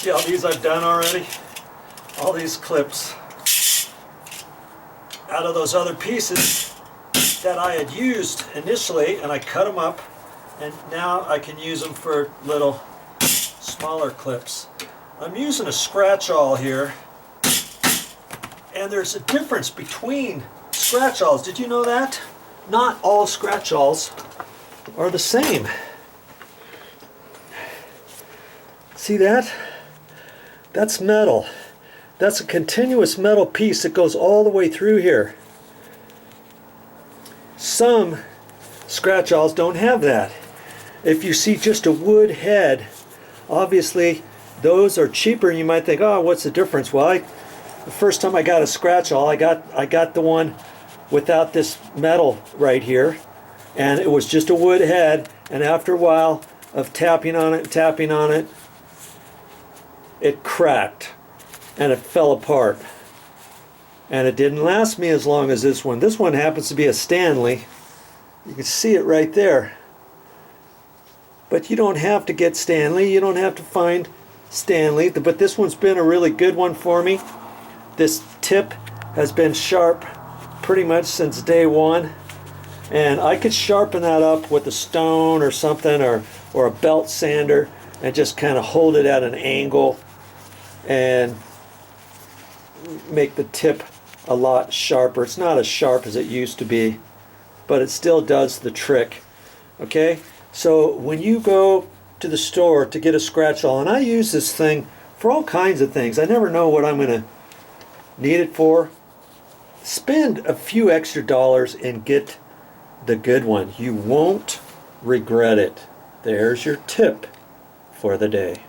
See all these I've done already? All these clips out of those other pieces that I had used initially, and I cut them up, and now I can use them for little smaller clips. I'm using a scratch-all here, and there's a difference between scratch-alls. Did you know that? Not all scratch-alls are the same. See that? That's metal. That's a continuous metal piece that goes all the way through here. Some scratch-alls don't have that. If you see just a wood head, obviously those are cheaper, and you might think, oh, what's the difference? Well, the first time I got a scratch-all, I got the one without this metal right here, and it was just a wood head, and after a while of tapping on it, it cracked and it fell apart, and it didn't last me as long as this one. This one happens to be a Stanley. You can see it right there, but you don't have to get Stanley, you don't have to find Stanley, but this one's been a really good one for me. This tip has been sharp pretty much since day one, and I could sharpen that up with a stone or something, or a belt sander, and just kind of hold it at an angle and make the tip a lot sharper. It's not as sharp as it used to be, but it still does the trick. Okay, so when you go to the store to get a scratch-all, and I use this thing for all kinds of things, I never know what I'm going to need it for. Spend a few extra dollars and get the good one. You won't regret it. There's your tip for the day.